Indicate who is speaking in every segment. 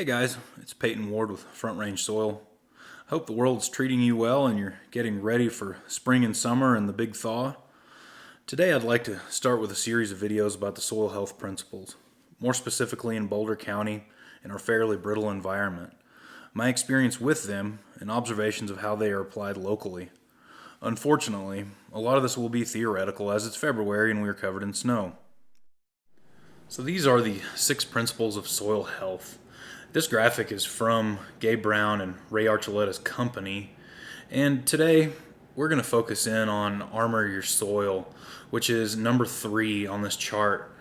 Speaker 1: Hey guys, it's Peyton Ward with Front Range Soil. I hope the world's treating you well and you're getting ready for spring and summer and the big thaw. Today I'd like to start with a series of videos about the soil health principles, more specifically in Boulder County in our fairly brittle environment, my experience with them, and observations of how they are applied locally. Unfortunately, a lot of this will be theoretical as it's February and we are covered in snow. So these are the 6 principles of soil health. This graphic is from Gabe Brown and Ray Archuleta's company, and today we're going to focus in on armor your soil, which is number 3 on this chart.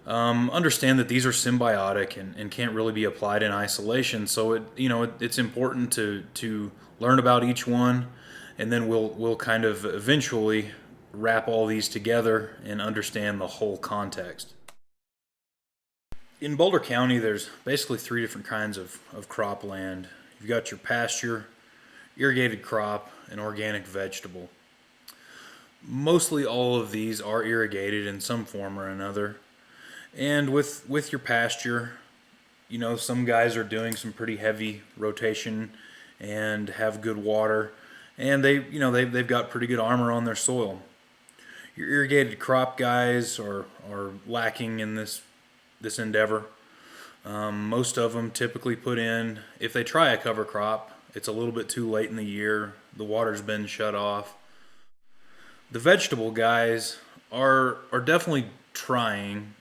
Speaker 1: Understand that these are symbiotic and can't really be applied in isolation, so it's important to learn about each one, and then we'll kind of eventually wrap all these together and understand the whole context. In Boulder County, there's basically 3 different kinds of cropland. You've got your pasture, irrigated crop, and organic vegetable. Mostly all of these are irrigated in some form or another. And with your pasture, some guys are doing some pretty heavy rotation and have good water, and they've got pretty good armor on their soil. Your irrigated crop guys are lacking in this endeavor. Most of them typically put in, if they try a cover crop, it's a little bit too late in the year, the water's been shut off. The vegetable guys are definitely trying.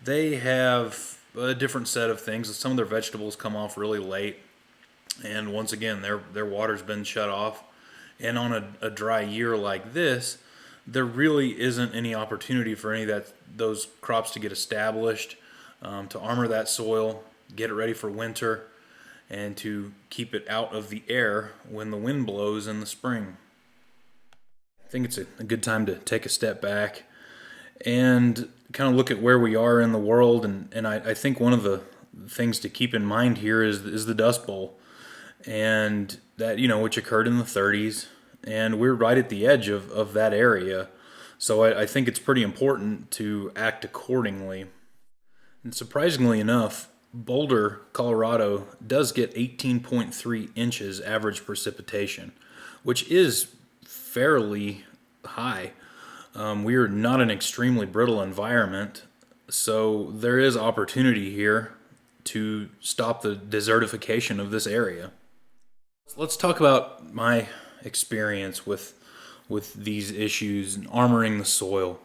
Speaker 1: They have a different set of things. Some of their vegetables come off really late, and once again their water's been shut off, and on a dry year like this, there really isn't any opportunity for any of those crops to get established, to armor that soil, get it ready for winter, and to keep it out of the air when the wind blows in the spring. I think it's a good time to take a step back and kind of look at where we are in the world, and I think one of the things to keep in mind here is the Dust Bowl, and that which occurred in the 30s. And we're right at the edge of that area. So I think it's pretty important to act accordingly. And surprisingly enough, Boulder, Colorado does get 18.3 inches average precipitation, which is fairly high. We are not an extremely brittle environment, so there is opportunity here to stop the desertification of this area. Let's talk about my experience with these issues and armoring the soil.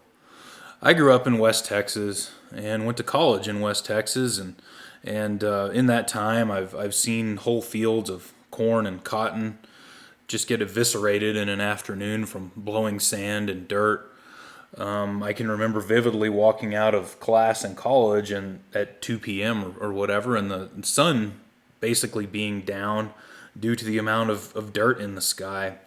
Speaker 1: I grew up in West Texas and went to college in West Texas, and in that time I've seen whole fields of corn and cotton just get eviscerated in an afternoon from blowing sand and dirt. I can remember vividly walking out of class in college and at 2 p.m. or whatever, and the sun basically being down due to the amount of dirt in the sky.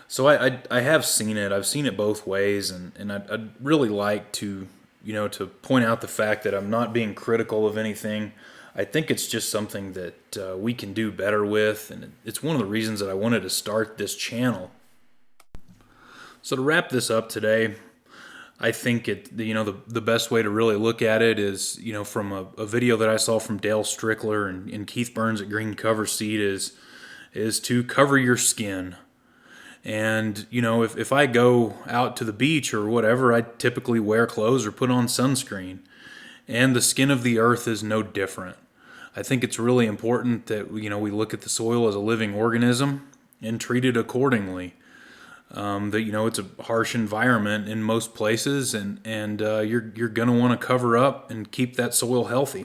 Speaker 1: So I have seen it. I've seen it both ways, and I'd really like to point out the fact that I'm not being critical of anything. I think it's just something that we can do better with, and it's one of the reasons that I wanted to start this channel. So to wrap this up today, I think the best way to really look at it is from a video that I saw from Dale Strickler and Keith Burns at Green Cover Seed is to cover your skin. And if I go out to the beach or whatever, I typically wear clothes or put on sunscreen, and the skin of the earth is no different. I think it's really important that we look at the soil as a living organism and treat it accordingly. That it's a harsh environment in most places, and you're gonna want to cover up and keep that soil healthy.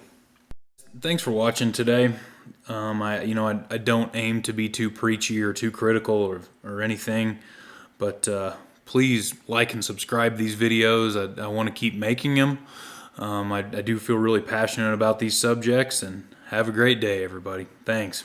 Speaker 1: Thanks for watching today. I don't aim to be too preachy or too critical or anything, but please like and subscribe these videos. I want to keep making them. I do feel really passionate about these subjects, and have a great day, everybody. Thanks.